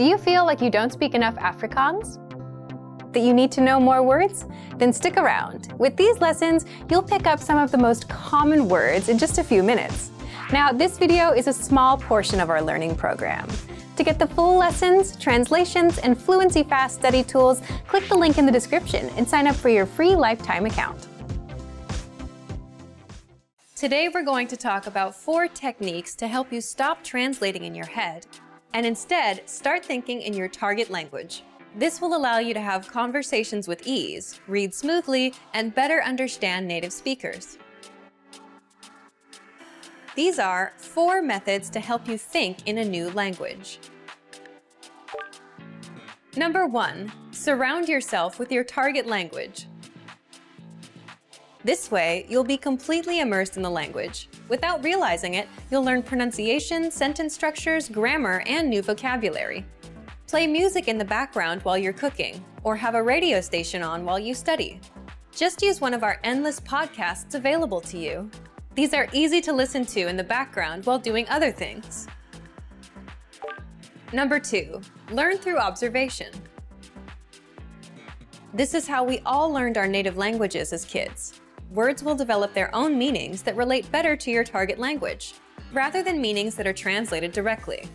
Do you feel like you don't speak enough Afrikaans? That you need to know more words? Then stick around. With these lessons, you'll pick up some of the most common words in just a few minutes. Now, this video is a small portion of our learning program. To get the full lessons, translations, and Fluency Fast study tools, click the link in the description and sign up for your free lifetime account. Today we're going to talk about 4 techniques to help you stop translating in your head and instead start thinking in your target language. This will allow you to have conversations with ease, read smoothly, and better understand native speakers. These are 4 methods to help you think in a new language. Number 1, surround yourself with your target language. This way, you'll be completely immersed in the language. Without realizing it, you'll learn pronunciation, sentence structures, grammar, and new vocabulary. Play music in the background while you're cooking, or have a radio station on while you study. Just use one of our endless podcasts available to you. These are easy to listen to in the background while doing other things. Number 2, learn through observation. This is how we all learned our native languages as kids. Words will develop their own meanings that relate better to your target language, rather than meanings that are translated directly.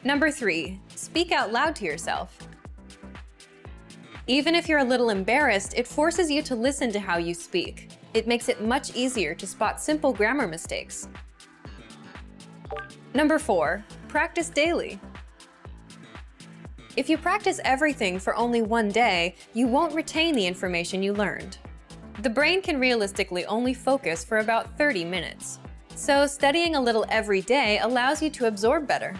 Number 3, speak out loud to yourself. Even if you're a little embarrassed, it forces you to listen to how you speak. It makes it much easier to spot simple grammar mistakes. Number 4, practice daily. If you practice everything for only one day, you won't retain the information you learned. The brain can realistically only focus for about 30 minutes. So studying a little every day allows you to absorb better.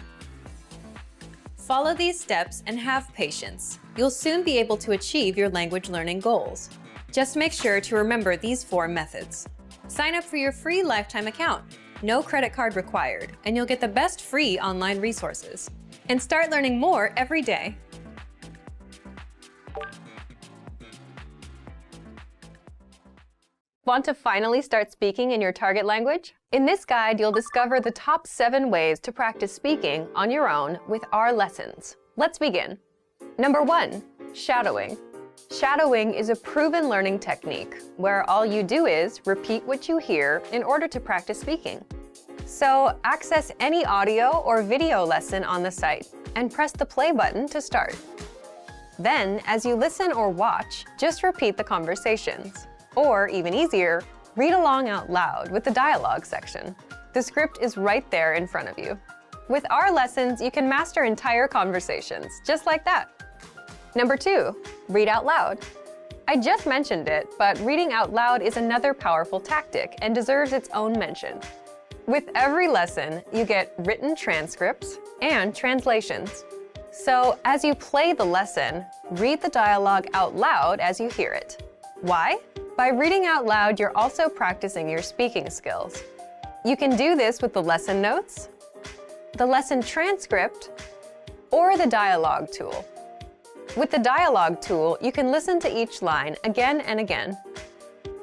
Follow these steps and have patience. You'll soon be able to achieve your language learning goals. Just make sure to remember these 4 methods. Sign up for your free lifetime account. No credit card required, and you'll get the best free online resources. And start learning more every day. Want to finally start speaking in your target language? In this guide, you'll discover the top 7 ways to practice speaking on your own with our lessons. Let's begin. Number 1, shadowing. Shadowing is a proven learning technique where all you do is repeat what you hear in order to practice speaking. So access any audio or video lesson on the site and press the play button to start. Then, as you listen or watch, just repeat the conversations. Or, even easier, read along out loud with the dialogue section. The script is right there in front of you. With our lessons, you can master entire conversations, just like that. Number 2, read out loud. I just mentioned it, but reading out loud is another powerful tactic and deserves its own mention. With every lesson, you get written transcripts and translations. So, as you play the lesson, read the dialogue out loud as you hear it. Why? By reading out loud, you're also practicing your speaking skills. You can do this with the lesson notes, the lesson transcript, or the dialogue tool. With the dialogue tool, you can listen to each line again and again,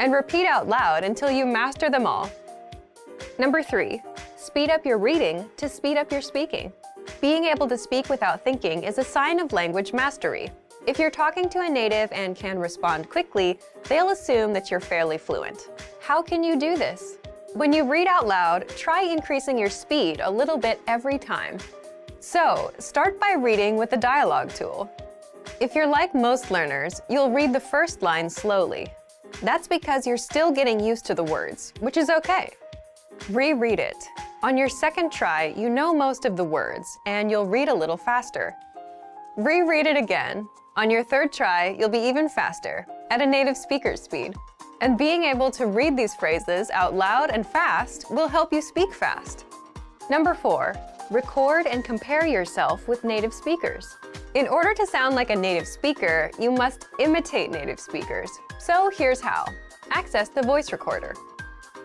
and repeat out loud until you master them all. Number 3, speed up your reading to speed up your speaking. Being able to speak without thinking is a sign of language mastery. If you're talking to a native and can respond quickly, they'll assume that you're fairly fluent. How can you do this? When you read out loud, try increasing your speed a little bit every time. So, start by reading with the dialogue tool. If you're like most learners, you'll read the first line slowly. That's because you're still getting used to the words, which is okay. Reread it. On your second try, you know most of the words, and you'll read a little faster. Reread it again. On your third try, you'll be even faster, at a native speaker's speed. And being able to read these phrases out loud and fast will help you speak fast. Number 4, record and compare yourself with native speakers. In order to sound like a native speaker, you must imitate native speakers. So here's how. Access the voice recorder,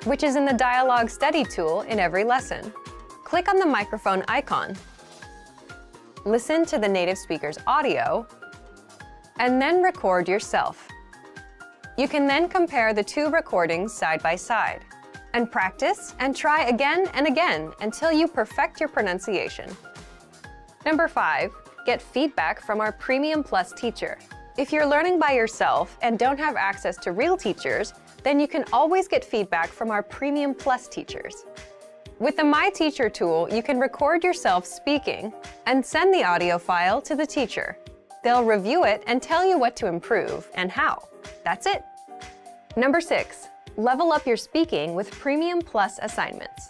which is in the dialogue study tool in every lesson. Click on the microphone icon. Listen to the native speaker's audio, and then record yourself. You can then compare the 2 recordings side by side, and practice and try again and again until you perfect your pronunciation. Number 5, get feedback from our Premium Plus teacher. If you're learning by yourself and don't have access to real teachers, then you can always get feedback from our Premium Plus teachers. With the My Teacher tool, you can record yourself speaking and send the audio file to the teacher. They'll review it and tell you what to improve and how. That's it. Number 6, level up your speaking with Premium Plus assignments.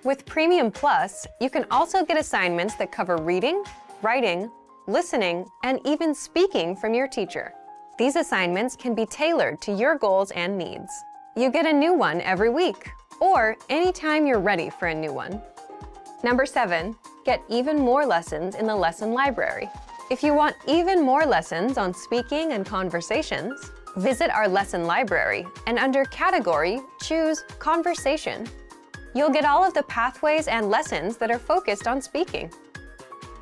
With Premium Plus, you can also get assignments that cover reading, writing, listening, and even speaking from your teacher. These assignments can be tailored to your goals and needs. You get a new one every week, or anytime you're ready for a new one. Number 7, get even more lessons in the lesson library. If you want even more lessons on speaking and conversations, visit our lesson library and under Category, choose Conversation. You'll get all of the pathways and lessons that are focused on speaking.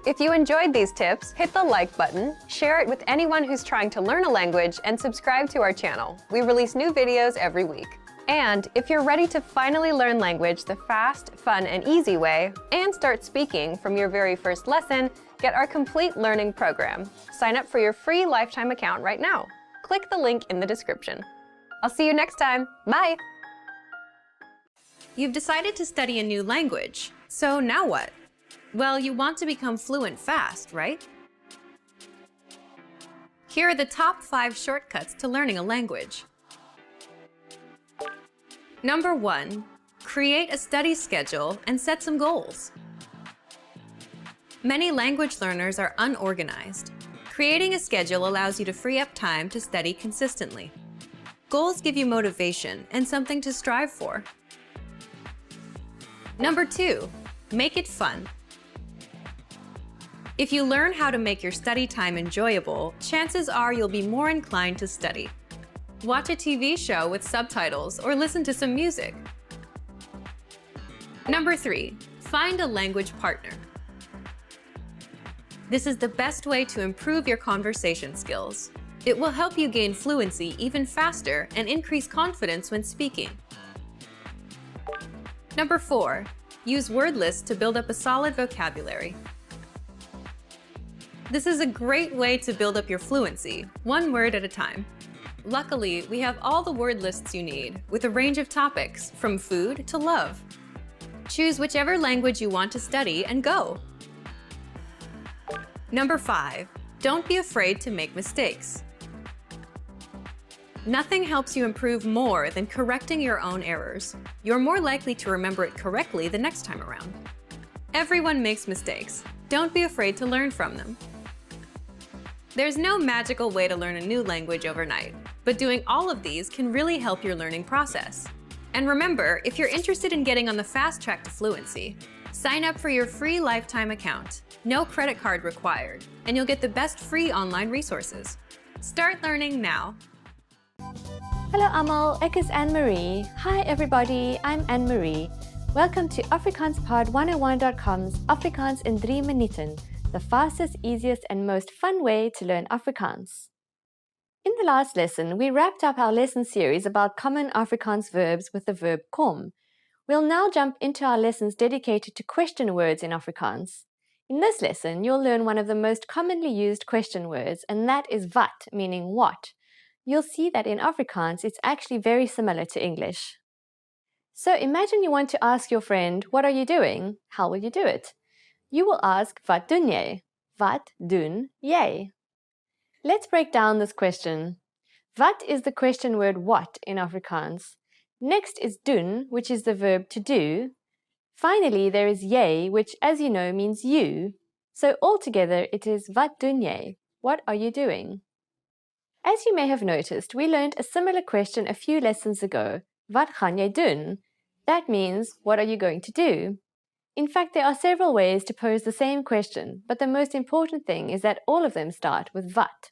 If you enjoyed these tips, hit the like button, share it with anyone who's trying to learn a language, and subscribe to our channel. We release new videos every week. And if you're ready to finally learn language the fast, fun, and easy way, and start speaking from your very first lesson, get our complete learning program. Sign up for your free lifetime account right now. Click the link in the description. I'll see you next time. Bye! You've decided to study a new language, so now what? Well, you want to become fluent fast, right? Here are the top 5 shortcuts to learning a language. Number 1, create a study schedule and set some goals. Many language learners are unorganized. Creating a schedule allows you to free up time to study consistently. Goals give you motivation and something to strive for. Number 2, make it fun. If you learn how to make your study time enjoyable, chances are you'll be more inclined to study. Watch a TV show with subtitles or listen to some music. Number 3, find a language partner. This is the best way to improve your conversation skills. It will help you gain fluency even faster and increase confidence when speaking. Number 4, use word lists to build up a solid vocabulary. This is a great way to build up your fluency, one word at a time. Luckily, we have all the word lists you need, with a range of topics, from food to love. Choose whichever language you want to study and go! Number 5, don't be afraid to make mistakes. Nothing helps you improve more than correcting your own errors. You're more likely to remember it correctly the next time around. Everyone makes mistakes. Don't be afraid to learn from them. There's no magical way to learn a new language overnight, but doing all of these can really help your learning process. And remember, if you're interested in getting on the fast track to fluency, sign up for your free lifetime account. No credit card required, and you'll get the best free online resources. Start learning now. Hallo almal, ek is Anne-Marie. Hi everybody, I'm Anne-Marie. Welcome to AfrikaansPod101.com's Afrikaans in 3 minuten, the fastest, easiest and most fun way to learn Afrikaans. In the last lesson, we wrapped up our lesson series about common Afrikaans verbs with the verb kom. We'll now jump into our lessons dedicated to question words in Afrikaans. In this lesson, you'll learn one of the most commonly used question words, and that is wat, meaning what. You'll see that in Afrikaans, it's actually very similar to English. So imagine you want to ask your friend, what are you doing? How will you do it? You will ask, wat doen jy? Wat doen jy? Let's break down this question. Wat is the question word what in Afrikaans. Next is doen, which is the verb to do. Finally, there is jy, which, as you know, means you. So altogether, it is wat doen jy? What are you doing? As you may have noticed, we learned a similar question a few lessons ago. Wat gaan jy doen? That means, what are you going to do? In fact, there are several ways to pose the same question, but the most important thing is that all of them start with wat.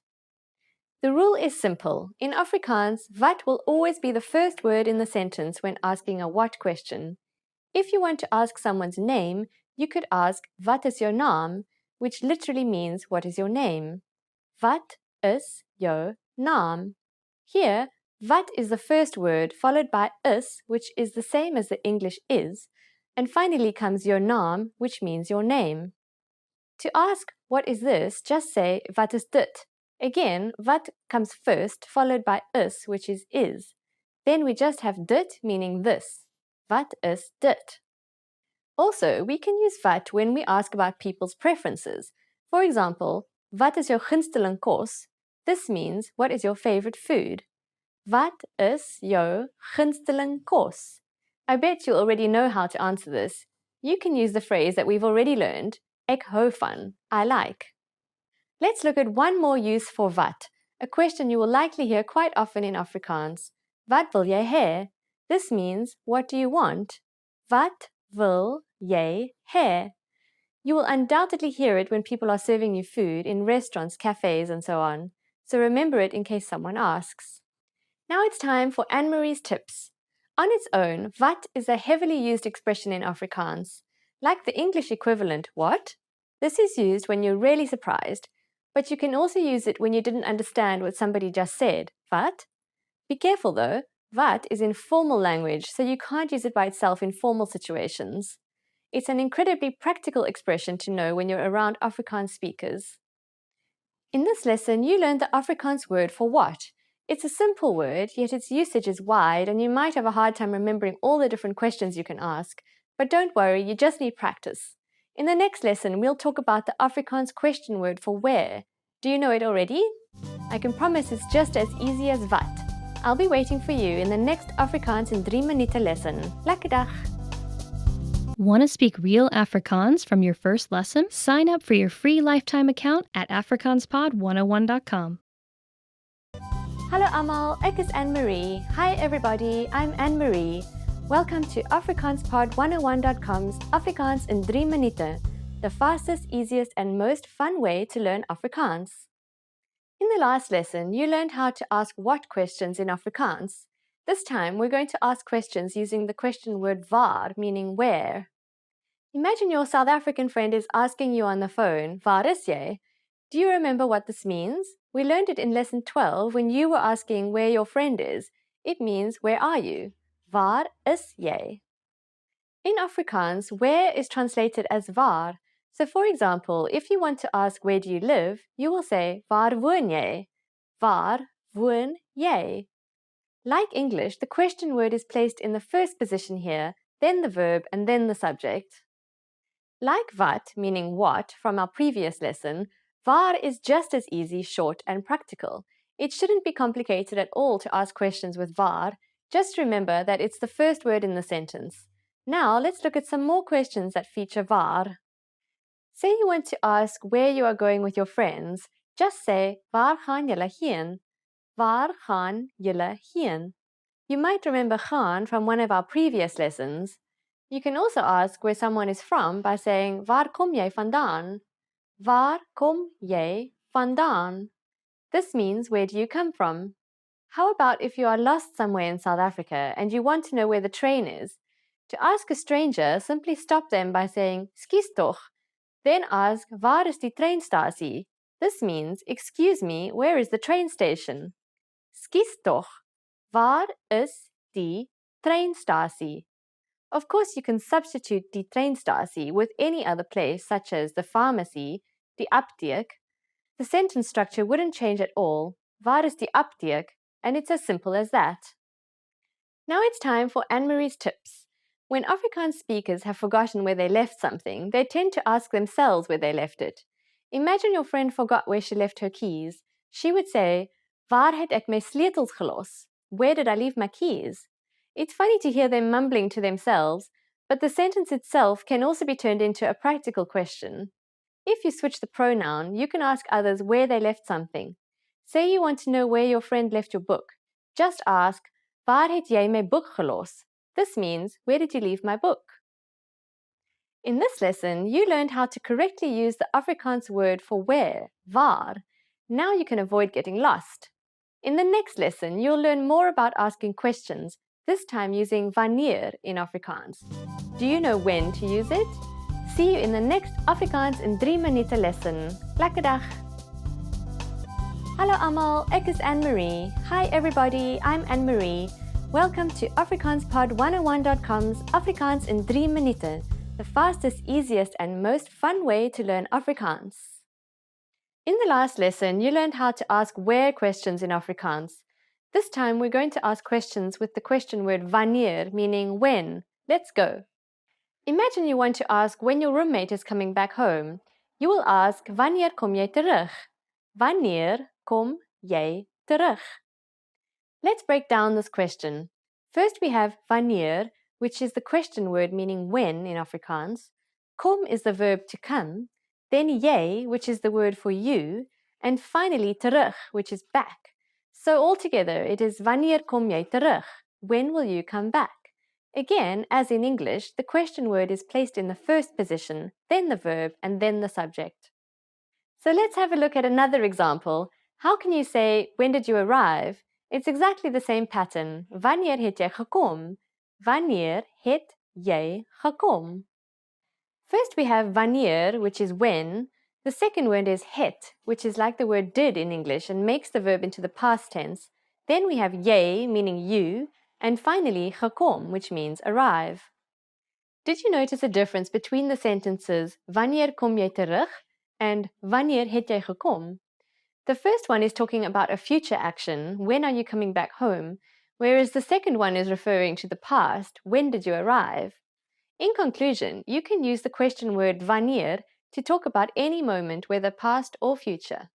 The rule is simple. In Afrikaans, wat will always be the first word in the sentence when asking a what question. If you want to ask someone's name, you could ask, wat is jou naam? Which literally means, what is your name? Wat is jou naam? Here, wat is the first word, followed by is, which is the same as the English is, and finally comes your naam, which means your name. To ask, what is this, just say, wat is dit? Again, wat comes first, followed by is, which is. Then we just have dit, meaning this. Wat is dit? Also, we can use wat when we ask about people's preferences. For example, wat is jou gunsteling kos? This means, what is your favorite food? Wat is jou gunsteling kos? I bet you already know how to answer this. You can use the phrase that we've already learned, ek hou van, I like. Let's look at one more use for wat, a question you will likely hear quite often in Afrikaans. Wat wil jy hê? This means, what do you want? Wat wil jy hê? You will undoubtedly hear it when people are serving you food in restaurants, cafes, and so on. So remember it in case someone asks. Now it's time for Anne-Marie's tips. On its own, wat is a heavily used expression in Afrikaans. Like the English equivalent, what? This is used when you're really surprised, but you can also use it when you didn't understand what somebody just said. Wat? Be careful though, wat is in formal language, so you can't use it by itself in formal situations. It's an incredibly practical expression to know when you're around Afrikaans speakers. In this lesson, you learned the Afrikaans word for what. It's a simple word, yet its usage is wide, and you might have a hard time remembering all the different questions you can ask. But don't worry, you just need practice. In the next lesson, we'll talk about the Afrikaans question word for where. Do you know it already? I can promise it's just as easy as wat. I'll be waiting for you in the next Afrikaans in 3 minute lesson. Lekker dag! Want to speak real Afrikaans from your first lesson? Sign up for your free lifetime account at afrikaanspod101.com. Hallo almal, ek is Anne-Marie. Hi everybody, I'm Anne-Marie. Welcome to AfrikaansPod101.com's Afrikaans in 3 minute, the fastest, easiest and most fun way to learn Afrikaans. In the last lesson, you learned how to ask what questions in Afrikaans. This time, we're going to ask questions using the question word waar, meaning where. Imagine your South African friend is asking you on the phone, waar is jy? Do you remember what this means? We learned it in lesson 12 when you were asking where your friend is. It means, where are you? Waar is jy? In Afrikaans, where is translated as waar. So for example, if you want to ask where do you live, you will say, waar woon jy? Waar woon jy? Like English, the question word is placed in the first position here, then the verb, and then the subject. Like wat, meaning what, from our previous lesson, waar is just as easy, short, and practical. It shouldn't be complicated at all to ask questions with waar. Just remember that it's the first word in the sentence. Now, let's look at some more questions that feature waar. Say you want to ask where you are going with your friends. Just say, waar gaan julle heen? Waar gaan julle heen? You might remember gaan from one of our previous lessons. You can also ask where someone is from by saying, waar kom jy vandaan? Waar kom jy vandaan? This means, where do you come from? How about if you are lost somewhere in South Africa and you want to know where the train is? To ask a stranger, simply stop them by saying, skus toch? Then ask, waar is die treinstasie? This means, excuse me, where is the train station? Skus toch? Waar is die treinstasie? Of course, you can substitute die treinstasie with any other place, such as the pharmacy, die apteek. The sentence structure wouldn't change at all. Waar is die apteek? And it's as simple as that. Now it's time for Anne-Marie's tips. When Afrikaans speakers have forgotten where they left something, they tend to ask themselves where they left it. Imagine your friend forgot where she left her keys. She would say, waar het ek my sleutels gelos? Where did I leave my keys? It's funny to hear them mumbling to themselves, but the sentence itself can also be turned into a practical question. If you switch the pronoun, you can ask others where they left something. Say you want to know where your friend left your book. Just ask, waar het jy my boek gelos? This means, where did you leave my book? In this lesson, you learned how to correctly use the Afrikaans word for where, waar. Now you can avoid getting lost. In the next lesson, you'll learn more about asking questions, this time using wanneer in Afrikaans. Do you know when to use it? See you in the next Afrikaans in 3 minute lesson. Lekker dag! Hallo almal, ek is Anne-Marie. Hi everybody, I'm Anne-Marie. Welcome to AfrikaansPod101.com's Afrikaans in 3 minute, the fastest, easiest, and most fun way to learn Afrikaans. In the last lesson, you learned how to ask where questions in Afrikaans. This time, we're going to ask questions with the question word wanneer, meaning when. Let's go. Imagine you want to ask when your roommate is coming back home. You will ask, wanneer kom jy terug? Wanneer kom jy terug? Let's break down this question. First, we have wanneer, which is the question word meaning when in Afrikaans. Kom is the verb to come. Then jy, which is the word for you. And finally, terug, which is back. So altogether, it is wanneer kom jy terug? When will you come back? Again, as in English, the question word is placed in the first position, then the verb, and then the subject. So let's have a look at another example. How can you say, when did you arrive? It's exactly the same pattern. Wanneer het jy gekom? Wanneer het jy gekom? First we have wanneer, which is when. The second word is het, which is like the word did in English and makes the verb into the past tense. Then we have jy, meaning you, and finally gekom, which means arrive. Did you notice a difference between the sentences wanneer kom jy terug and wanneer het jy gekom? The first one is talking about a future action, when are you coming back home, whereas the second one is referring to the past, when did you arrive? In conclusion, you can use the question word wanneer to talk about any moment, whether past or future.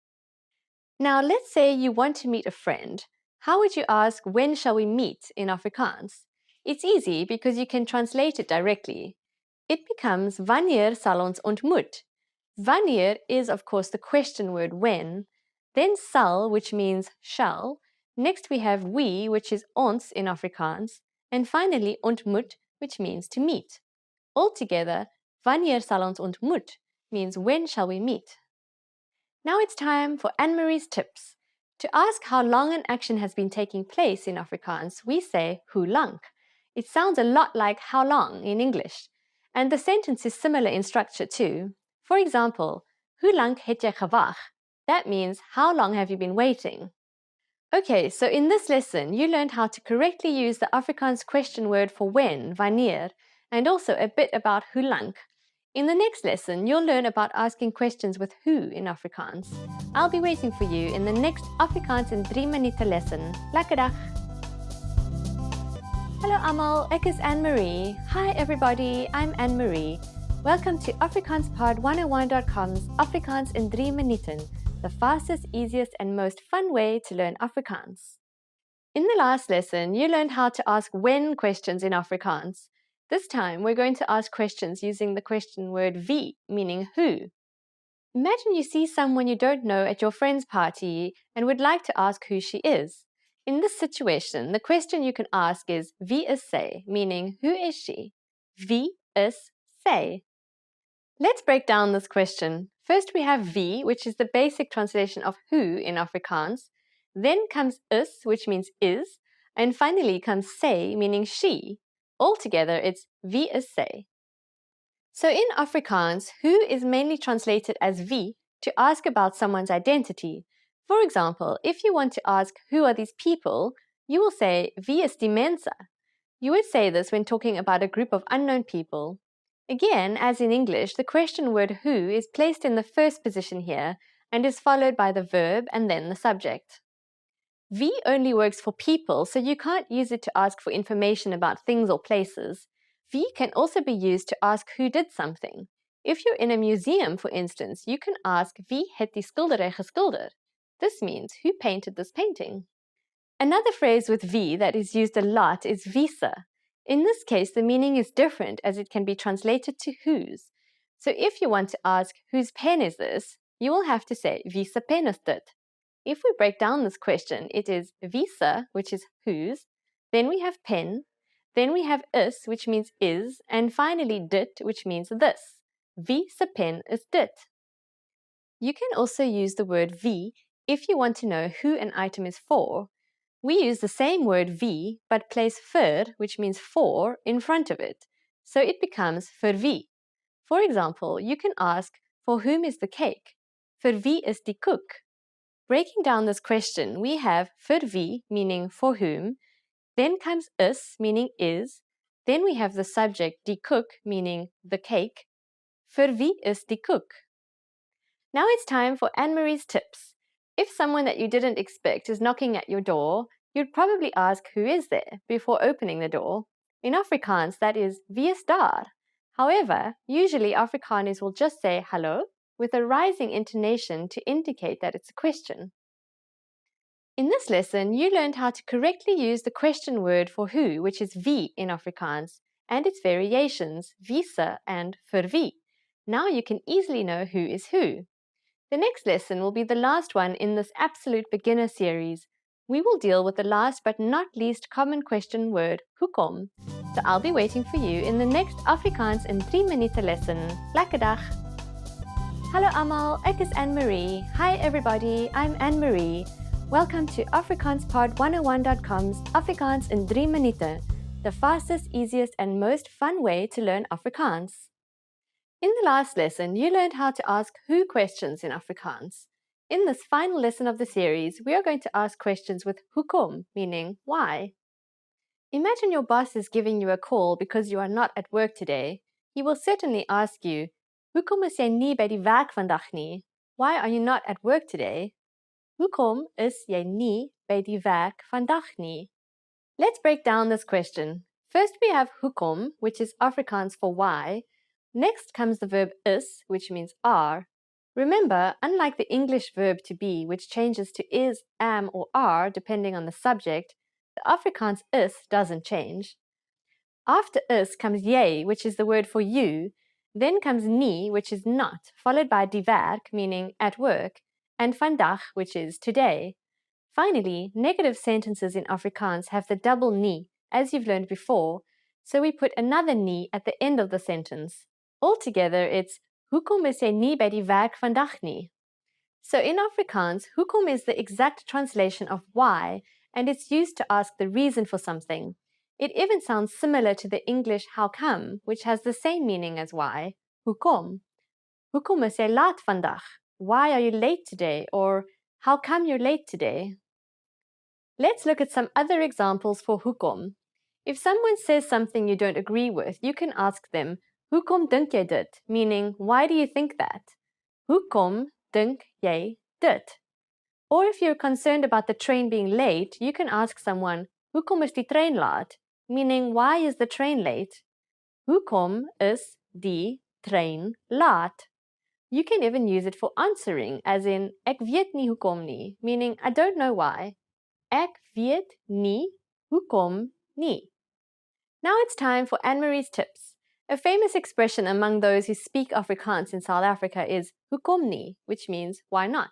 Now, let's say you want to meet a friend. How would you ask, when shall we meet in Afrikaans? It's easy because you can translate it directly. It becomes wanneer sal ons ontmoet. Wanneer is, of course, the question word when. Then sal, which means shall. Next we have we, which is ons in Afrikaans. And finally ontmoet, which means to meet. Altogether, wanneer sal ons ontmoet means when shall we meet. Now it's time for Anne-Marie's tips. To ask how long an action has been taking place in Afrikaans, we say hoe lank. It sounds a lot like how long in English. And the sentence is similar in structure too. For example, hoe lank het jy gewag? That means, how long have you been waiting? Okay, so in this lesson, you learned how to correctly use the Afrikaans question word for when, wanneer, and also a bit about hoe lank. In the next lesson, you'll learn about asking questions with who in Afrikaans. I'll be waiting for you in the next Afrikaans in 3 minute lesson. Lekker dag! Hello almal, ek is Anne-Marie. Hi everybody, I'm Anne-Marie. Welcome to AfrikaansPod101.com's Afrikaans in 3 minuten, the fastest, easiest, and most fun way to learn Afrikaans. In the last lesson, you learned how to ask when questions in Afrikaans. This time, we're going to ask questions using the question word wie, meaning who. Imagine you see someone you don't know at your friend's party and would like to ask who she is. In this situation, the question you can ask is wie is sy, meaning who is she? Wie is sy? Let's break down this question. First we have wie, which is the basic translation of who in Afrikaans. Then comes is, which means is. And finally comes sy, meaning she. Altogether, it's wie is sy. So in Afrikaans, who is mainly translated as wie to ask about someone's identity. For example, if you want to ask who are these people, you will say wie is die mense. You would say this when talking about a group of unknown people. Again, as in English, the question word who is placed in the first position here and is followed by the verb and then the subject. Wie only works for people, so you can't use it to ask for information about things or places. Wie can also be used to ask who did something. If you're in a museum, for instance, you can ask wie het die skildery geskilder? This means who painted this painting. Another phrase with wie that is used a lot is wiese. In this case, the meaning is different as it can be translated to whose. So if you want to ask whose pen is this, you will have to say wiese pen is dit. If we break down this question, it is wiese, which is whose, then we have pen, then we have is, which means is, and finally dit, which means this. Wie se pen is dit. You can also use the word wie if you want to know who an item is for. We use the same word wie, but place vir, which means for, in front of it. So it becomes vir wie. For example, you can ask, for whom is the cake? Vir wie is die koek? Breaking down this question, we have vir wie, meaning for whom, then comes is, meaning is, Then we have the subject die koek, meaning the cake. Vir wie is die koek? Now it's time for Anne-Marie's tips. If someone that you didn't expect is knocking at your door, you'd probably ask who is there before opening the door. In Afrikaans, that is wie is daar. However, usually Afrikaners will just say hallo with a rising intonation to indicate that it's a question. In this lesson, you learned how to correctly use the question word for who, which is wie in Afrikaans, and its variations, wiese and vir wie. Now you can easily know who is who. The next lesson will be the last one in this absolute beginner series. We will deal with the last but not least common question word, hoekom. So I'll be waiting for you in the next Afrikaans in 3 minute lesson. Lekker dag! Hallo almal, ek is Anne-Marie. Hi everybody, I'm Anne-Marie. Welcome to AfrikaansPod101.com's Afrikaans in 3 minute, the fastest, easiest and most fun way to learn Afrikaans. In the last lesson, you learned how to ask who questions in Afrikaans. In this final lesson of the series, we are going to ask questions with hoekom, meaning why. Imagine your boss is giving you a call because you are not at work today. He will certainly ask you, hoekom is jy nie by die werk vandag nie? Why are you not at work today? Hoekom is jy nie by die werk vandag nie? Let's break down this question. First we have hoekom, which is Afrikaans for why. Next comes the verb is, which means are. Remember, unlike the English verb to be, which changes to is, am, or are depending on the subject, the Afrikaans is doesn't change. After is comes jy, which is the word for you. Then comes nie, which is not, followed by die werk, meaning at work, and vandag, which is today. Finally, negative sentences in Afrikaans have the double nie, as you've learned before, so we put another nie at the end of the sentence. Altogether, it's hoekom is jy nie by die werk vandag nie? So in Afrikaans, hoekom is the exact translation of why, and it's used to ask the reason for something. It even sounds similar to the English how come, which has the same meaning as why. Hoekom? Hoekom is jy laat vandag? Why are you late today? Or how come you're late today? Let's look at some other examples for hoekom. If someone says something you don't agree with, you can ask them, hoekom dink jy dit? Meaning, why do you think that? Hoekom dink jy dit? Or if you're concerned about the train being late, you can ask someone, hoekom is die trein laat? Meaning, why is the train late? Hoekom is die trein laat? You can even use it for answering, as in, ek weet nie hoekom nie, meaning, I don't know why. Ek weet nie hoekom nie. Now it's time for Anne-Marie's tips. A famous expression among those who speak Afrikaans in South Africa is hoekom nie, which means why not.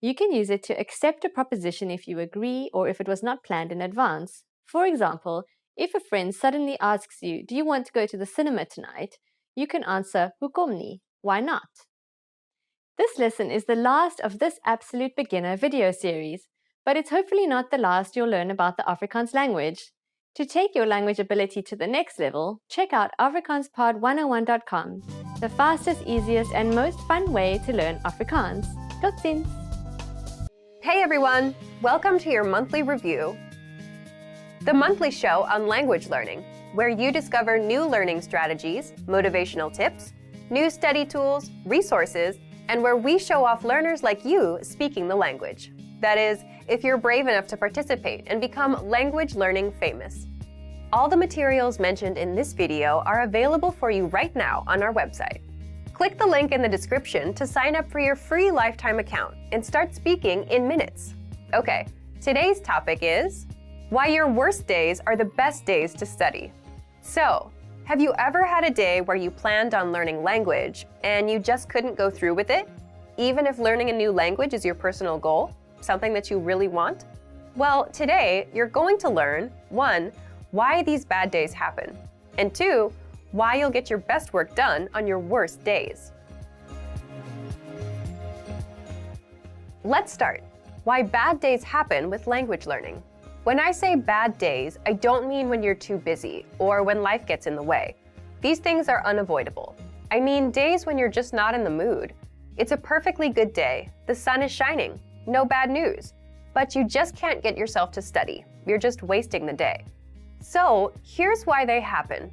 You can use it to accept a proposition if you agree or if it was not planned in advance. For example, if a friend suddenly asks you, do you want to go to the cinema tonight? You can answer hoekom nie, why not? This lesson is the last of this absolute beginner video series, but it's hopefully not the last you'll learn about the Afrikaans language. To take your language ability to the next level, check out AfrikaansPod101.com, the fastest, easiest, and most fun way to learn Afrikaans. Tot ziens! Hey everyone! Welcome to your monthly review, the monthly show on language learning, where you discover new learning strategies, motivational tips, new study tools, resources, and where we show off learners like you speaking the language. That is, if you're brave enough to participate and become language learning famous. All the materials mentioned in this video are available for you right now on our website. Click the link in the description to sign up for your free lifetime account and start speaking in minutes. Okay, today's topic is why your worst days are the best days to study. So, have you ever had a day where you planned on learning language and you just couldn't go through with it, even if learning a new language is your personal goal, something that you really want? Well, today you're going to learn 1, why these bad days happen, and 2, why you'll get your best work done on your worst days. Let's start. Why bad days happen with language learning. When I say bad days, I don't mean when you're too busy or when life gets in the way. These things are unavoidable. I mean days when you're just not in the mood. It's a perfectly good day. The sun is shining. No bad news. But you just can't get yourself to study. You're just wasting the day. So, here's why they happen.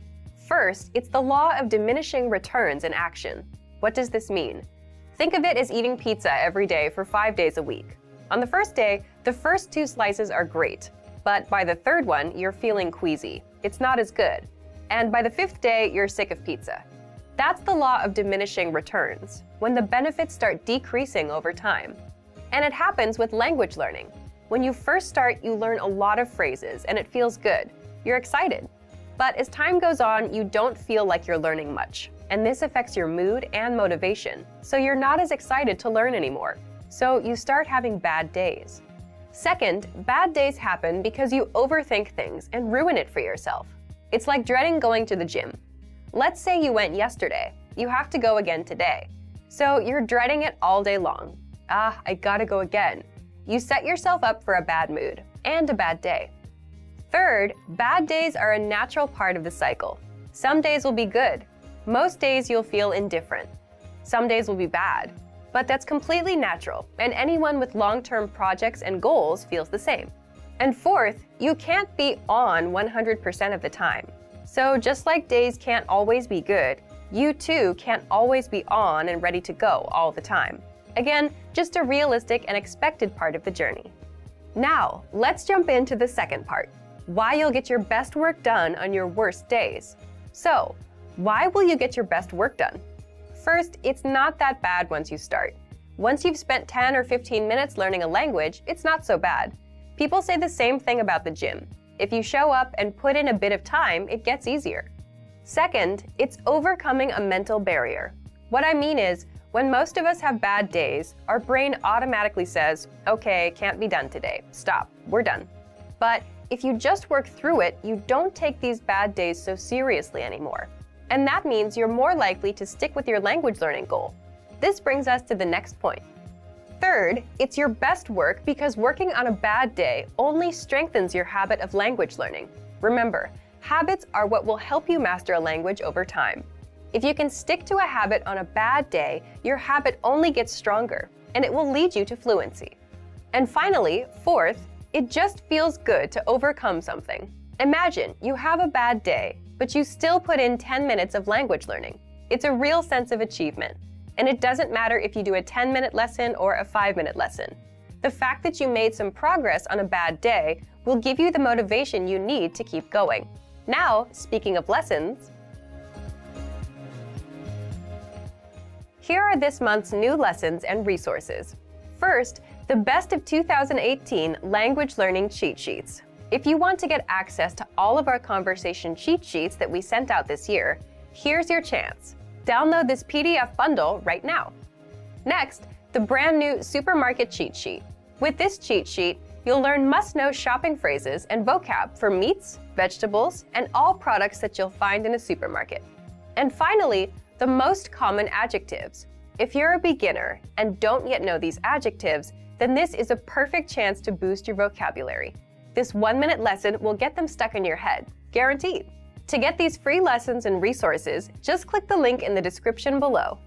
First, it's the law of diminishing returns in action. What does this mean? Think of it as eating pizza every day for 5 days a week. On the first day, the first 2 slices are great, but by the third one, you're feeling queasy. It's not as good. And by the 5th day, you're sick of pizza. That's the law of diminishing returns, when the benefits start decreasing over time. And it happens with language learning. When you first start, you learn a lot of phrases and it feels good. You're excited. But as time goes on, you don't feel like you're learning much. And this affects your mood and motivation, so you're not as excited to learn anymore. So you start having bad days. Second, bad days happen because you overthink things and ruin it for yourself. It's like dreading going to the gym. Let's say you went yesterday. You have to go again today. So you're dreading it all day long. I gotta go again. You set yourself up for a bad mood and a bad day. Third, bad days are a natural part of the cycle. Some days will be good. Most days you'll feel indifferent. Some days will be bad. But that's completely natural, and anyone with long-term projects and goals feels the same. And fourth, you can't be on 100% of the time. So just like days can't always be good, you too can't always be on and ready to go all the time. Again, just a realistic and expected part of the journey. Now, let's jump into the second part, why you'll get your best work done on your worst days. So, why will you get your best work done? First, it's not that bad once you start. Once you've spent 10 or 15 minutes learning a language, it's not so bad. People say the same thing about the gym. If you show up and put in a bit of time, it gets easier. Second, it's overcoming a mental barrier. What I mean is, when most of us have bad days, our brain automatically says, okay, can't be done today. Stop, we're done. But if you just work through it, you don't take these bad days so seriously anymore. And that means you're more likely to stick with your language learning goal. This brings us to the next point. Third, it's your best work because working on a bad day only strengthens your habit of language learning. Remember, habits are what will help you master a language over time. If you can stick to a habit on a bad day, your habit only gets stronger, and it will lead you to fluency. And finally, fourth, it just feels good to overcome something. Imagine you have a bad day, but you still put in 10 minutes of language learning. It's a real sense of achievement. And it doesn't matter if you do a 10-minute lesson or a 5-minute lesson. The fact that you made some progress on a bad day will give you the motivation you need to keep going. Now, speaking of lessons, here are this month's new lessons and resources. First, the Best of 2018 Language Learning Cheat Sheets. If you want to get access to all of our conversation cheat sheets that we sent out this year, here's your chance. Download this PDF bundle right now. Next, the brand new Supermarket Cheat Sheet. With this cheat sheet, you'll learn must-know shopping phrases and vocab for meats, vegetables, and all products that you'll find in a supermarket. And finally, the most common adjectives. If you're a beginner and don't yet know these adjectives, then this is a perfect chance to boost your vocabulary. This 1-minute lesson will get them stuck in your head, guaranteed. To get these free lessons and resources, just click the link in the description below.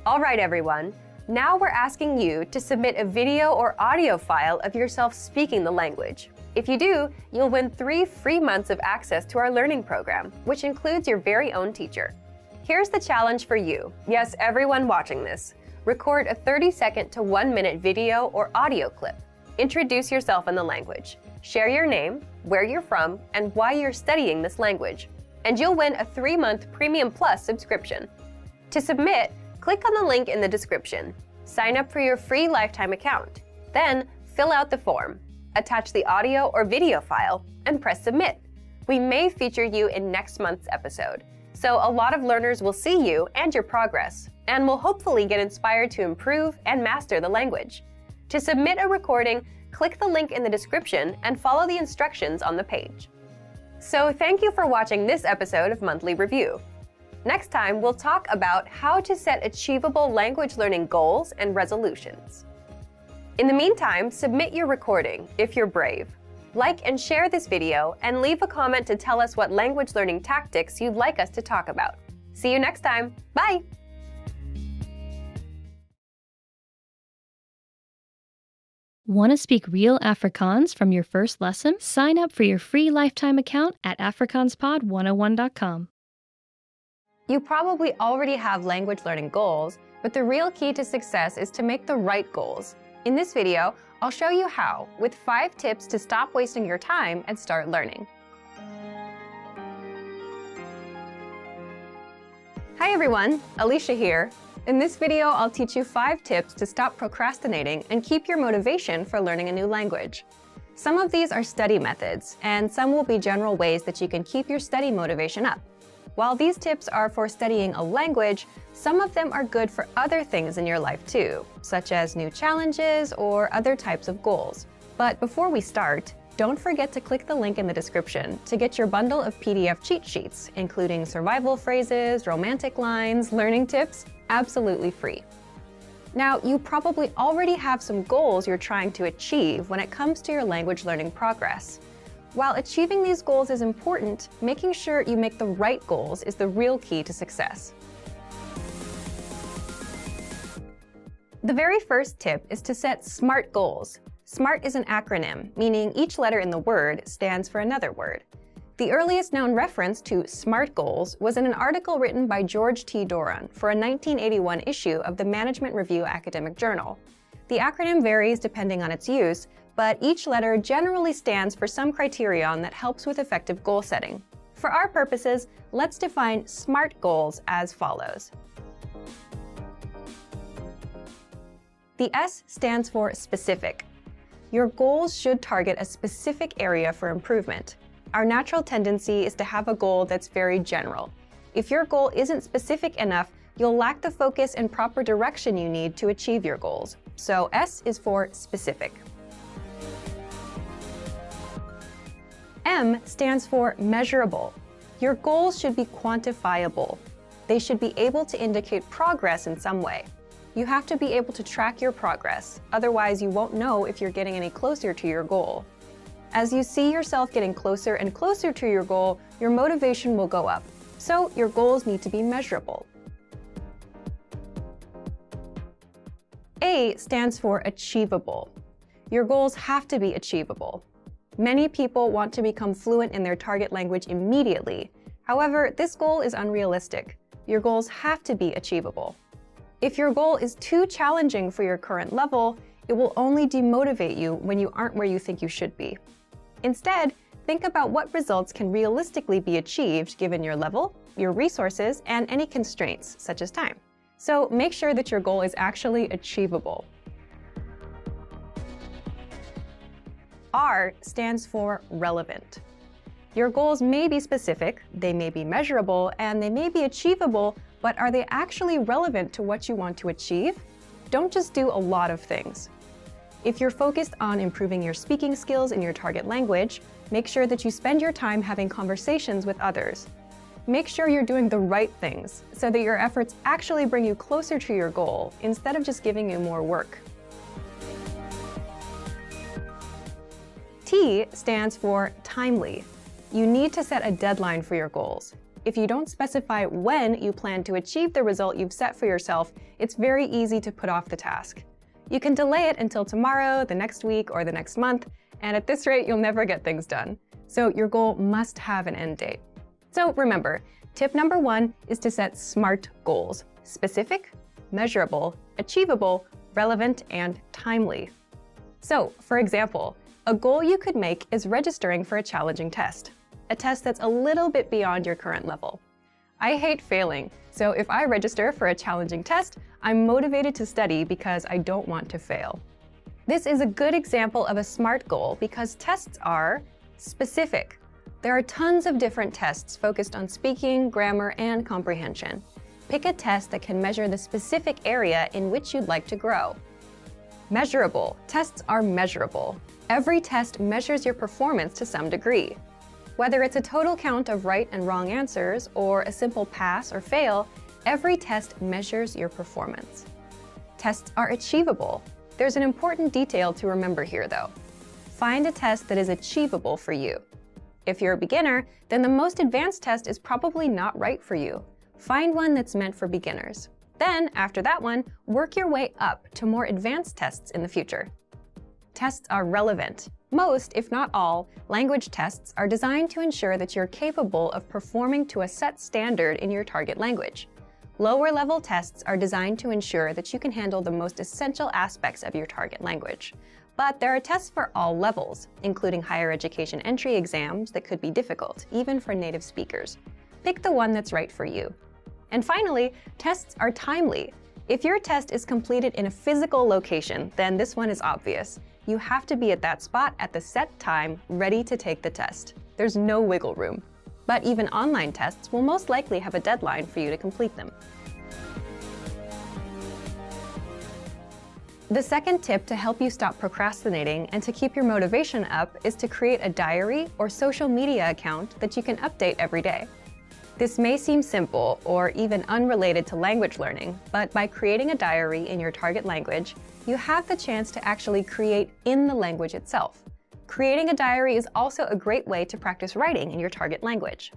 All right, everyone. Now we're asking you to submit a video or audio file of yourself speaking the language. If you do, you'll win 3 free months of access to our learning program, which includes your very own teacher. Here's the challenge for you. Yes, everyone watching this. Record a 30-second to 1-minute video or audio clip. Introduce yourself in the language. Share your name, where you're from, and why you're studying this language. And you'll win a 3-month Premium Plus subscription. To submit, click on the link in the description. Sign up for your free lifetime account. Then, fill out the form. Attach the audio or video file, and press submit. We may feature you in next month's episode, so a lot of learners will see you and your progress, and will hopefully get inspired to improve and master the language. To submit a recording, click the link in the description and follow the instructions on the page. So thank you for watching this episode of Monthly Review. Next time, we'll talk about how to set achievable language learning goals and resolutions. In the meantime, submit your recording if you're brave. Like and share this video, and leave a comment to tell us what language learning tactics you'd like us to talk about. See you next time. Bye! Want to speak real Afrikaans from your first lesson? Sign up for your free lifetime account at afrikaanspod101.com. You probably already have language learning goals, but the real key to success is to make the right goals. In this video, I'll show you how, with 5 tips to stop wasting your time and start learning. Hi everyone, Alicia here. In this video, I'll teach you 5 tips to stop procrastinating and keep your motivation for learning a new language. Some of these are study methods, and some will be general ways that you can keep your study motivation up. While these tips are for studying a language, some of them are good for other things in your life too, such as new challenges or other types of goals. But before we start, don't forget to click the link in the description to get your bundle of PDF cheat sheets, including survival phrases, romantic lines, learning tips, absolutely free. Now, you probably already have some goals you're trying to achieve when it comes to your language learning progress. While achieving these goals is important, making sure you make the right goals is the real key to success. The very first tip is to set SMART goals. SMART is an acronym, meaning each letter in the word stands for another word. The earliest known reference to SMART goals was in an article written by George T. Doran for a 1981 issue of the Management Review Academic Journal. The acronym varies depending on its use, but each letter generally stands for some criterion that helps with effective goal setting. For our purposes, let's define SMART goals as follows. The S stands for specific. Your goals should target a specific area for improvement. Our natural tendency is to have a goal that's very general. If your goal isn't specific enough, you'll lack the focus and proper direction you need to achieve your goals. So S is for specific. M stands for measurable. Your goals should be quantifiable. They should be able to indicate progress in some way. You have to be able to track your progress, otherwise you won't know if you're getting any closer to your goal. As you see yourself getting closer and closer to your goal, your motivation will go up. So your goals need to be measurable. A stands for achievable. Your goals have to be achievable. Many people want to become fluent in their target language immediately. However, this goal is unrealistic. Your goals have to be achievable. If your goal is too challenging for your current level, it will only demotivate you when you aren't where you think you should be. Instead, think about what results can realistically be achieved given your level, your resources, and any constraints, such as time. So make sure that your goal is actually achievable. R stands for relevant. Your goals may be specific, they may be measurable, and they may be achievable, but are they actually relevant to what you want to achieve? Don't just do a lot of things. If you're focused on improving your speaking skills in your target language, make sure that you spend your time having conversations with others. Make sure you're doing the right things so that your efforts actually bring you closer to your goal instead of just giving you more work. T stands for timely. You need to set a deadline for your goals. If you don't specify when you plan to achieve the result you've set for yourself, it's very easy to put off the task. You can delay it until tomorrow, the next week, or the next month, and at this rate, you'll never get things done. So your goal must have an end date. So remember, tip number 1 is to set SMART goals: specific, measurable, achievable, relevant, and timely. So, for example, a goal you could make is registering for a challenging test, a test that's a little bit beyond your current level. I hate failing, so if I register for a challenging test, I'm motivated to study because I don't want to fail. This is a good example of a SMART goal because tests are specific. There are tons of different tests focused on speaking, grammar, and comprehension. Pick a test that can measure the specific area in which you'd like to grow. Measurable. Tests are measurable. Every test measures your performance to some degree. Whether it's a total count of right and wrong answers or a simple pass or fail, every test measures your performance. Tests are achievable. There's an important detail to remember here, though. Find a test that is achievable for you. If you're a beginner, then the most advanced test is probably not right for you. Find one that's meant for beginners. Then, after that one, work your way up to more advanced tests in the future. Tests are relevant. Most, if not all, language tests are designed to ensure that you're capable of performing to a set standard in your target language. Lower-level tests are designed to ensure that you can handle the most essential aspects of your target language. But there are tests for all levels, including higher education entry exams that could be difficult, even for native speakers. Pick the one that's right for you. And finally, tests are timely. If your test is completed in a physical location, then this one is obvious. You have to be at that spot at the set time, ready to take the test. There's no wiggle room. But even online tests will most likely have a deadline for you to complete them. The second tip to help you stop procrastinating and to keep your motivation up is to create a diary or social media account that you can update every day. This may seem simple or even unrelated to language learning, but by creating a diary in your target language, you have the chance to actually create in the language itself. Creating a diary is also a great way to practice writing in your target language.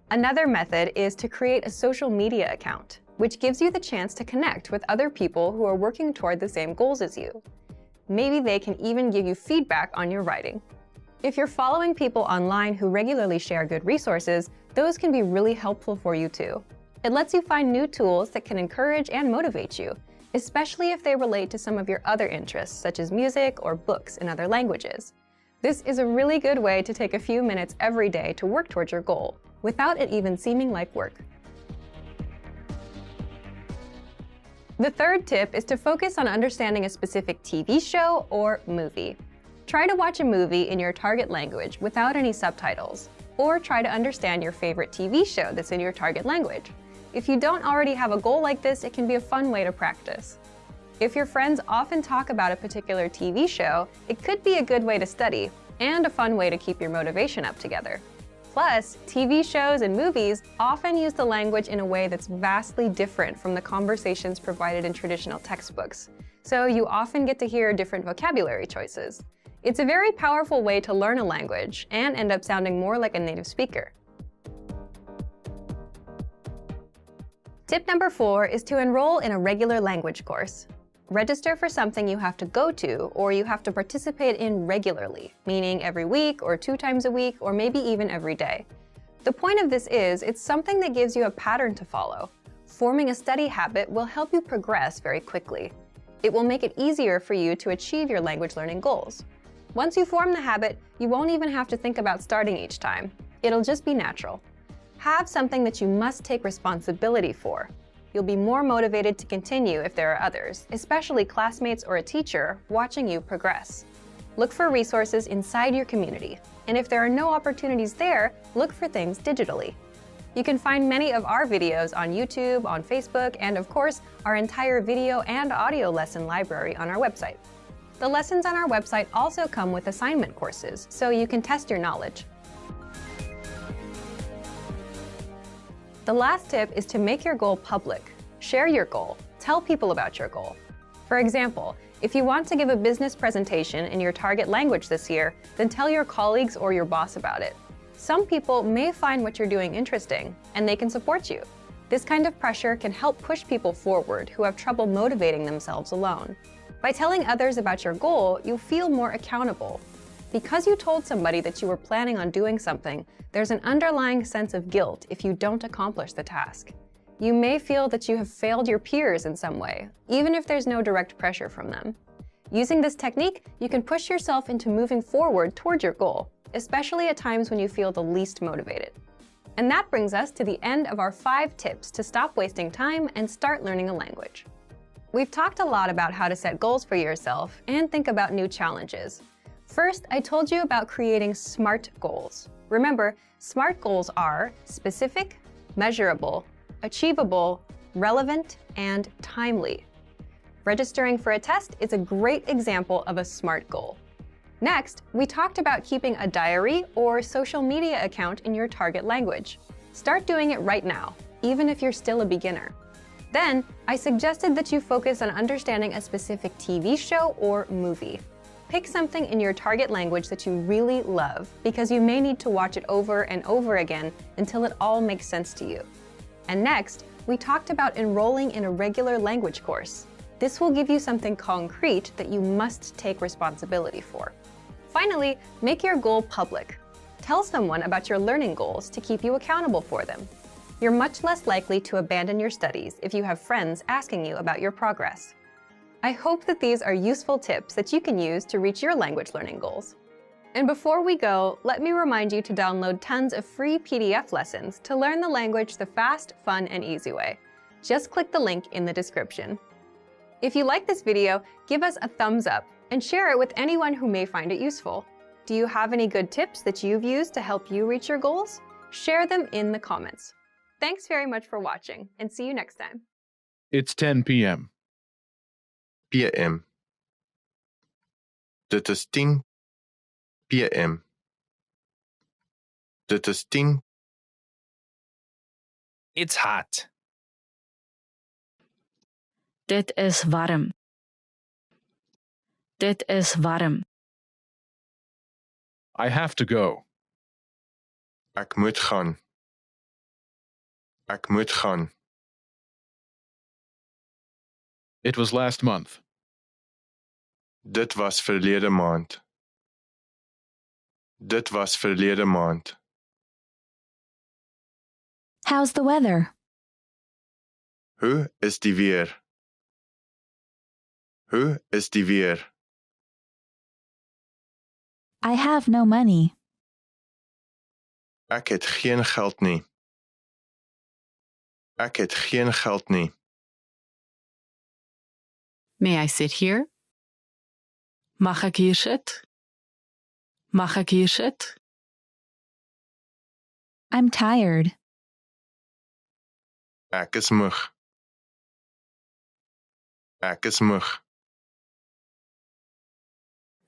Another method is to create a social media account, which gives you the chance to connect with other people who are working toward the same goals as you. Maybe they can even give you feedback on your writing. If you're following people online who regularly share good resources, those can be really helpful for you too. It lets you find new tools that can encourage and motivate you, especially if they relate to some of your other interests, such as music or books in other languages. This is a really good way to take a few minutes every day to work towards your goal, without it even seeming like work. The third tip is to focus on understanding a specific TV show or movie. Try to watch a movie in your target language without any subtitles, or try to understand your favorite TV show that's in your target language. If you don't already have a goal like this, it can be a fun way to practice. If your friends often talk about a particular TV show, it could be a good way to study, and a fun way to keep your motivation up together. Plus, TV shows and movies often use the language in a way that's vastly different from the conversations provided in traditional textbooks, so you often get to hear different vocabulary choices. It's a very powerful way to learn a language and end up sounding more like a native speaker. Tip number 4 is to enroll in a regular language course. Register for something you have to go to or you have to participate in regularly, meaning every week or 2 times a week or maybe even every day. The point of this is it's something that gives you a pattern to follow. Forming a study habit will help you progress very quickly. It will make it easier for you to achieve your language learning goals. Once you form the habit, you won't even have to think about starting each time. It'll just be natural. Have something that you must take responsibility for. You'll be more motivated to continue if there are others, especially classmates or a teacher, watching you progress. Look for resources inside your community, and if there are no opportunities there, look for things digitally. You can find many of our videos on YouTube, on Facebook, and of course, our entire video and audio lesson library on our website. The lessons on our website also come with assignment courses, so you can test your knowledge. The last tip is to make your goal public. Share your goal. Tell people about your goal. For example, if you want to give a business presentation in your target language this year, then tell your colleagues or your boss about it. Some people may find what you're doing interesting, and they can support you. This kind of pressure can help push people forward who have trouble motivating themselves alone. By telling others about your goal, you'll feel more accountable. Because you told somebody that you were planning on doing something, there's an underlying sense of guilt if you don't accomplish the task. You may feel that you have failed your peers in some way, even if there's no direct pressure from them. Using this technique, you can push yourself into moving forward toward your goal, especially at times when you feel the least motivated. And that brings us to the end of our 5 tips to stop wasting time and start learning a language. We've talked a lot about how to set goals for yourself and think about new challenges. First, I told you about creating SMART goals. Remember, SMART goals are specific, measurable, achievable, relevant, and timely. Registering for a test is a great example of a SMART goal. Next, we talked about keeping a diary or social media account in your target language. Start doing it right now, even if you're still a beginner. Then, I suggested that you focus on understanding a specific TV show or movie. Pick something in your target language that you really love, because you may need to watch it over and over again until it all makes sense to you. And next, we talked about enrolling in a regular language course. This will give you something concrete that you must take responsibility for. Finally, make your goal public. Tell someone about your learning goals to keep you accountable for them. You're much less likely to abandon your studies if you have friends asking you about your progress. I hope that these are useful tips that you can use to reach your language learning goals. And before we go, let me remind you to download tons of free PDF lessons to learn the language the fast, fun, and easy way. Just click the link in the description. If you like this video, give us a thumbs up and share it with anyone who may find it useful. Do you have any good tips that you've used to help you reach your goals? Share them in the comments. Thanks very much for watching, and see you next time. It's 10 p.m. PM. Dit is 10 PM. Dit is 10. It's hot. Dit is warm. Dit is warm. I have to go. Ek moet gaan. Ek moet gaan. It was last month. Dit was verlede maand. Dit was verlede maand. How's the weather? Hoe is die weer? Hoe is die weer? I have no money. Ek het geen geld nie. Ek het geen geld nie. May I sit here? Mag ek hier sit? Mag ek hier sit? I'm tired. Ek is moeg. Ek is moeg.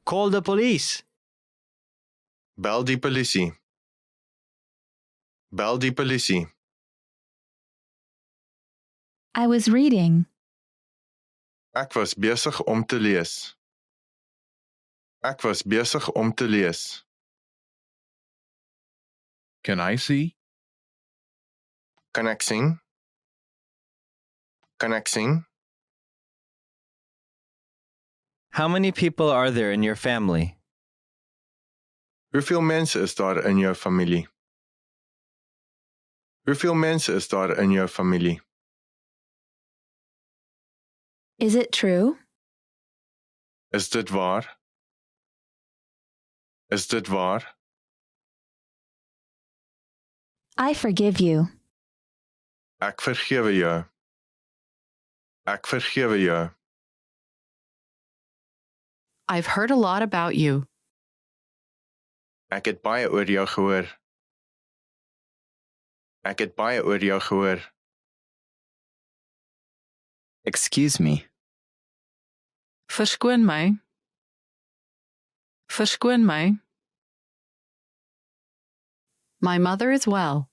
Call the police. Bel die polisie. Bel die polisie. I was reading. Ek was besig om te lees. Ek was besig om te lees. Can I see? Kan ek sing? Kan ek sing? How many people are there in your family? Hoeveel mense is daar in jou familie? Hoeveel mense is daar in jou familie? Is it true? Is dit waar? Is dit waar? I forgive you. Ek vergewe jou. Ek vergewe jou. I've heard a lot about you. Ek het baie oor jou gehoor. Ek het baie oor jou gehoor. Excuse me. Verskoon my. Verskoon my. My mother is well.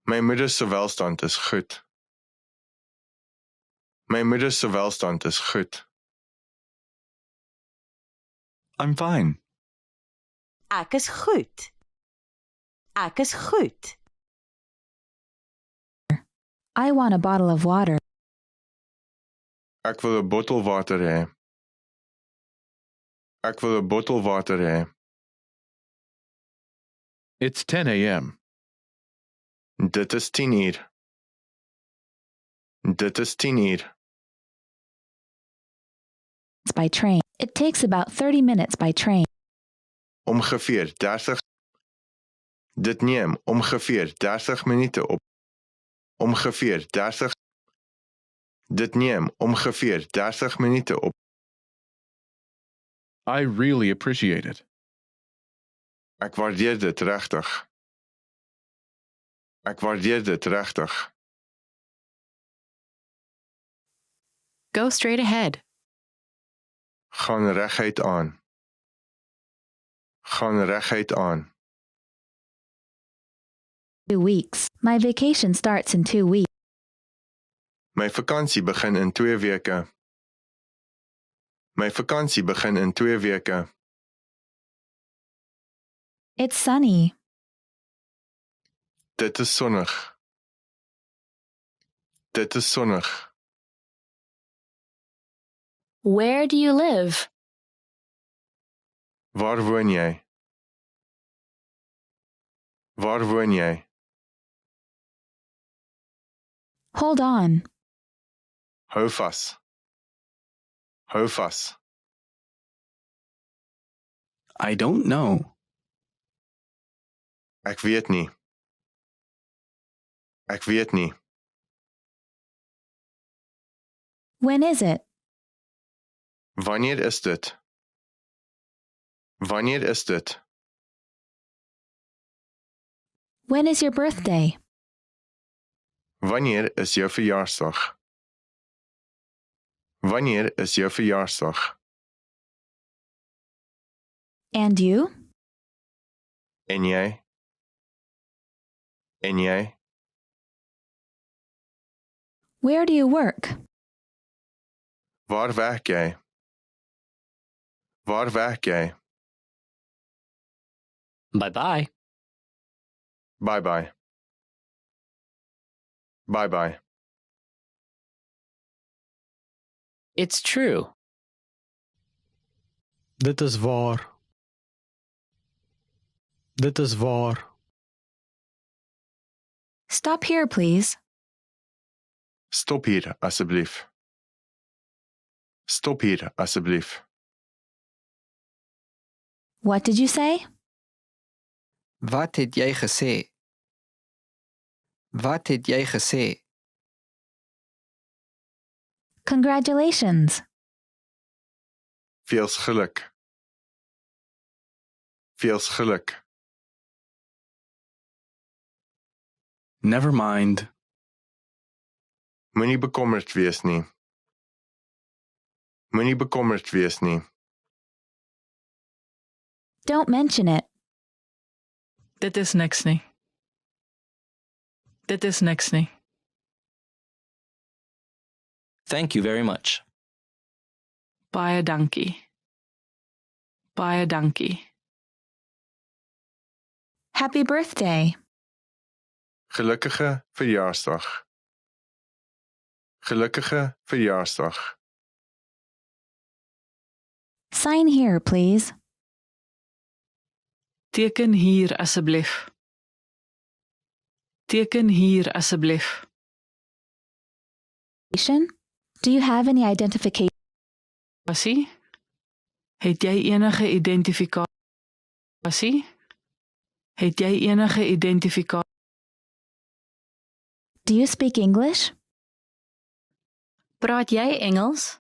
My moeder se welstand is goed. My moeder se welstand is goed. I'm fine. Ek is goed. Ek is goed. I want a bottle of water. Ek wil 'n bottel water hê. Ek wil 'n bottel water hê. It's 10 a.m. Dit is 10 uur. Dit is 10 uur. It's by train. It takes about 30 minutes by train. Ongeveer 30. Dit neem ongeveer 30 minute op. Ongeveer 30. Dit neem ongeveer 30 minute op. I really appreciate it. Ek waardeer dit regtig. Ek waardeer dit regtig. Go straight ahead. Gaan reguit aan. Gaan reguit aan. 2 weeks. My vacation starts in 2 weeks. My vakansie begin in 2 weke. My vakansie begin in 2 weke. It's sunny. Dit is sonnig. Dit is sonnig. Where do you live? Waar woon jy? Waar woon jy? Hold on. Hou vas. Hou vas. I don't know. Ek weet nie. Ek weet nie. When is it? Wanneer is dit? Wanneer is dit? When is your birthday? Wanneer is jou verjaarsdag? Wanneer is jou verjaarsdag? And you? En jy? En jy? Where do you work? Waar werk jy? Waar werk jy? Bye-bye. Bye-bye. Bye-bye. It's true. Dit is waar. Dit is waar. Stop here, please. Stop hier, asseblief. Stop hier, asseblief. What did you say? Wat het jy gesê? Wat het jy gesê? Congratulations. Veels geluk. Veels geluk. Never mind. Moenie bekommerd wees nie. Moenie bekommerd wees nie. Don't mention it. Dit is niks nie. Dit is niks nie. Thank you very much. Baie dankie. Baie dankie. Happy birthday. Gelukkige verjaarsdag. Gelukkige verjaarsdag. Sign here, please. Teken hier asseblief. Teken hier asseblief. Do you have any identification? Het jy enige identifikasie? Het jy enige identifikasie? Do you speak English? Praat jy Engels?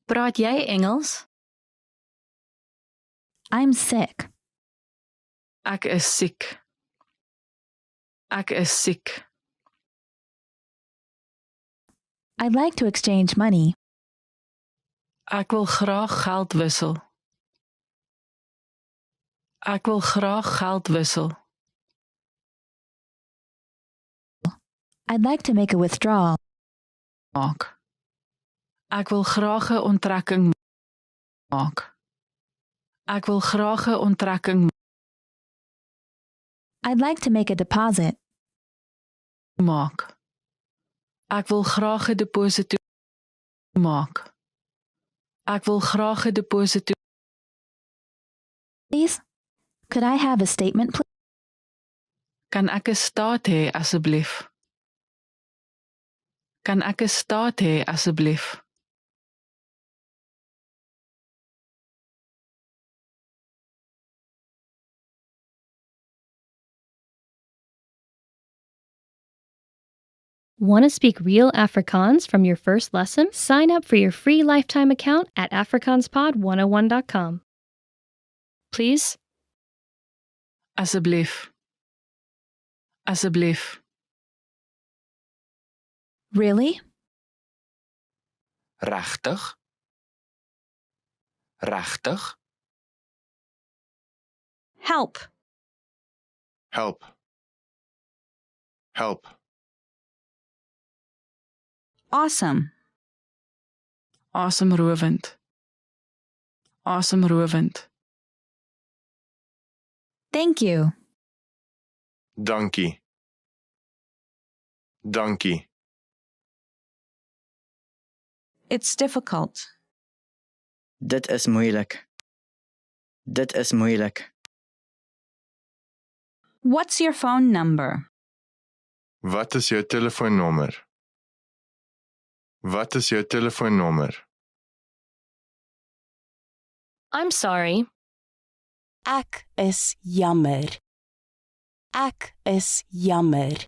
Praat jy Engels? I'm sick. Ek is siek. Ek is siek. I'd like to exchange money. Ek wil graag geld wissel. Ek wil graag geld wissel. I'd like to make a withdrawal. Maak. Ek wil graag 'n onttrekking maak. Ek wil graag 'n onttrekking I'd like to make a deposit. maak. Ek wil graag 'n deposito maak. Ek wil graag 'n deposito. Please? Could I have a statement, please? Kan ek 'n staat hê asseblief? Kan ek 'n staat hê asseblief? Want to speak real Afrikaans from your first lesson? Sign up for your free lifetime account at afrikaanspod101.com. Please? Asseblief. Asseblief. Really? Regtig? Regtig? Help. Help. Help. Awesome. Asemrowend. Asemrowend. Thank you. Dankie. Dankie. It's difficult. Dit is moeilik. Dit is moeilik. What's your phone number? Wat is jou telefoonnommer? Wat is jou telefoonnommer? I'm sorry. Ek is jammer. Ek is jammer.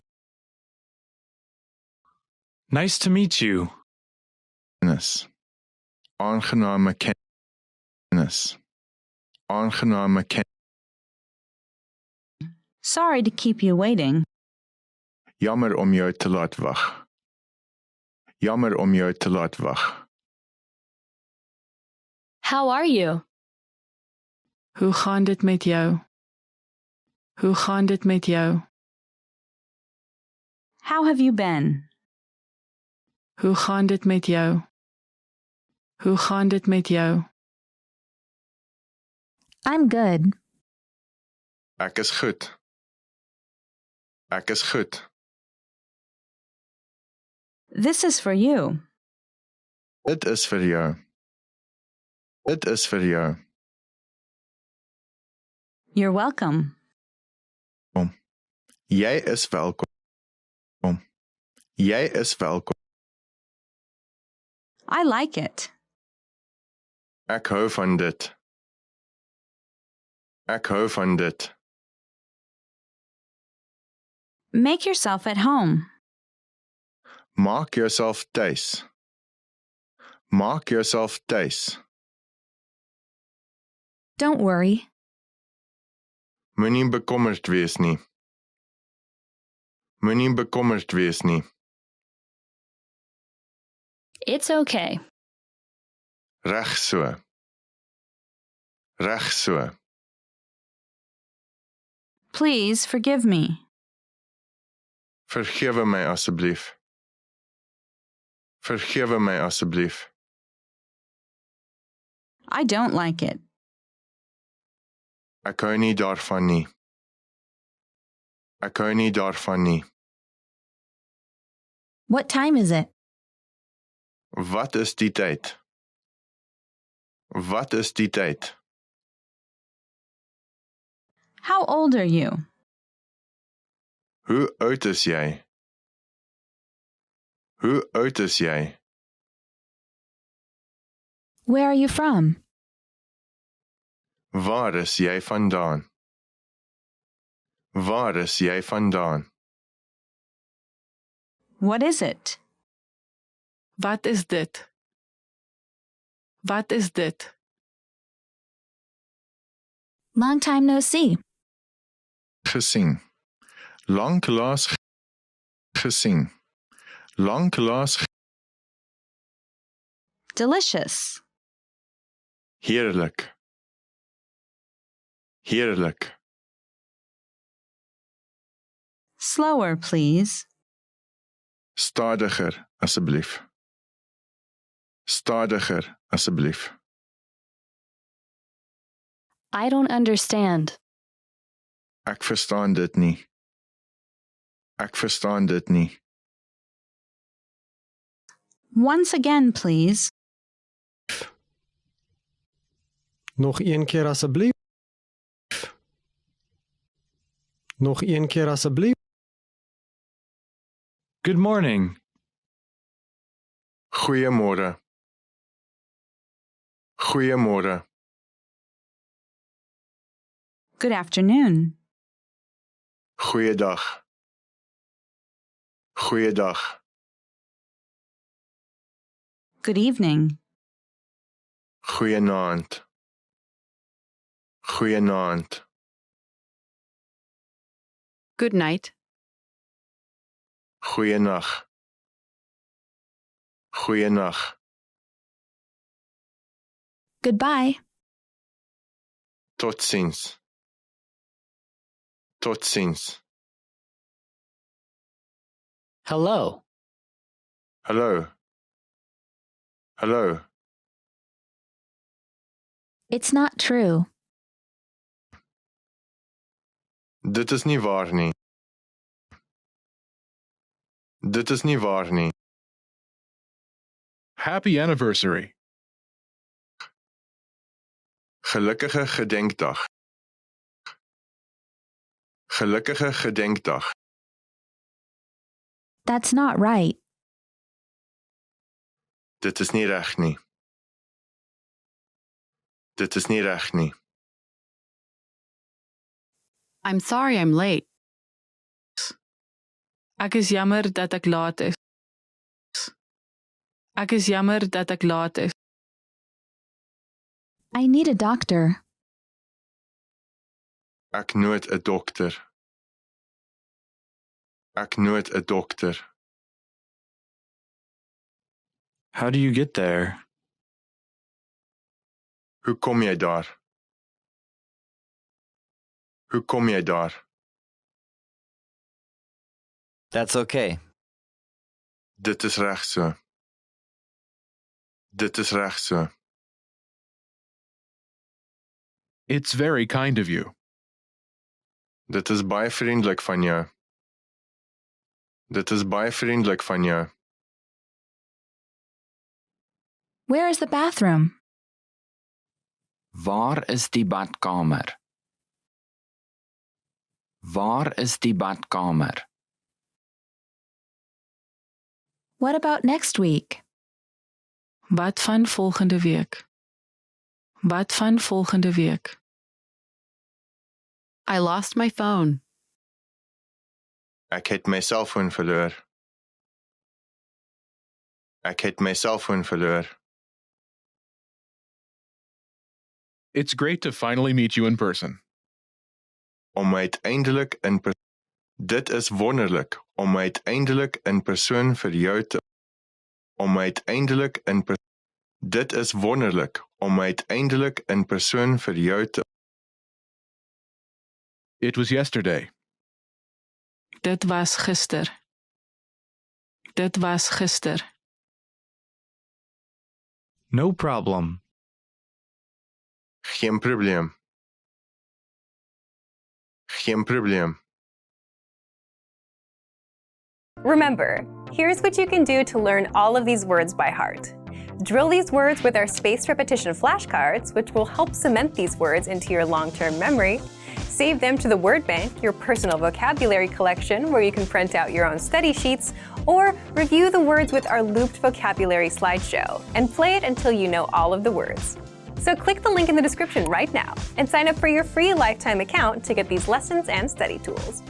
Nice to meet you. Kennis. Aangename kennis. Aangename kennis. Sorry to keep you waiting. Jammer om jou te laat wag. Jammer om jou te laat wag. How are you? Hoe gaan dit met jou? Hoe gaan dit met jou? How have you been? Hoe gaan dit met jou? Hoe gaan dit met jou? I'm good. Ek is goed. Ek is goed. This is for you. Dit is vir jou. Dit is vir jou. You're welcome. Jy is welkom. Jy is welkom. I like it. Ek hou van dit. Ek hou van dit. Make yourself at home. Maak jouself tuis. Maak jouself tuis. Don't worry. Moenie bekommerd wees nie. Moenie bekommerd wees nie. It's okay. Reg so. Reg so. Please forgive me. Vergewe my asseblief. Vergewe my asseblief. I don't like it. Ek hou nie daarvan nie. Ek hou nie daarvan nie. What time is it? Wat is die tyd? Wat is die tyd? How old are you? Hoe oud is jy? Hoe oud is jy? Where are you from? Waar is jy vandaan? Waar is jy vandaan? What is it? Wat is dit? Wat is dit? Long time no see. Gesien. Lanklaas gesien. Lanklaas Delicious. heerlik. Heerlik. Slower, please. Stadiger, asseblief. Stadiger, asseblief. I don't understand. Ek verstaan dit nie. Ek verstaan dit nie. Once again, please. Nog een keer asseblief. Nog een keer asseblief. Good morning. Goeiemôre. Goeiemôre. Good afternoon. Goeiedag. Goeiedag. Good evening. Goeienaand. Goeienaand. Good night. Goeienag. Goeienag. Goodbye. Totsiens. Totsiens. Hello. Hallo. Hallo. It's not true. Dit is nie waar nie. Dit is nie waar nie. Happy anniversary. Gelukkige gedenkdag. Gelukkige gedenkdag. That's not right. Dit is nie reg nie. Dit is nie reg nie. I'm sorry I'm late. Ek is jammer dat ek laat is. Ek is jammer dat ek laat is. I need a doctor. Ek nood 'n dokter. Ek nood 'n dokter. How do you get there? Hoe kom jy daar? Hoe kom jy daar? That's okay. Dit is reg so. Dit is reg so. It's very kind of you. Dit is baie vriendelik van jou. Dit is baie vriendelik van jou. Where is the bathroom? Waar is die badkamer? Waar is die badkamer? What about next week? Wat van volgende week? Wat van volgende week? I lost my phone. Ek het my selfoon verloor. Ek het my selfoon verloor. It's great to finally meet you in person. Om uiteindelik in Dit is wonderlik om uiteindelik in persoon vir jou te Om uiteindelik in Dit is wonderlik om uiteindelik in persoon vir jou te It was yesterday. Dit was gister. Dit was gister. No problem. Geen probleem. Geen probleem. Remember, here's what you can do to learn all of these words by heart. Drill these words with our spaced repetition flashcards, which will help cement these words into your long-term memory. Save them to the word bank, your personal vocabulary collection, where you can print out your own study sheets, or review the words with our looped vocabulary slideshow, and play it until you know all of the words. So click the link in the description right now and sign up for your free lifetime account to get these lessons and study tools.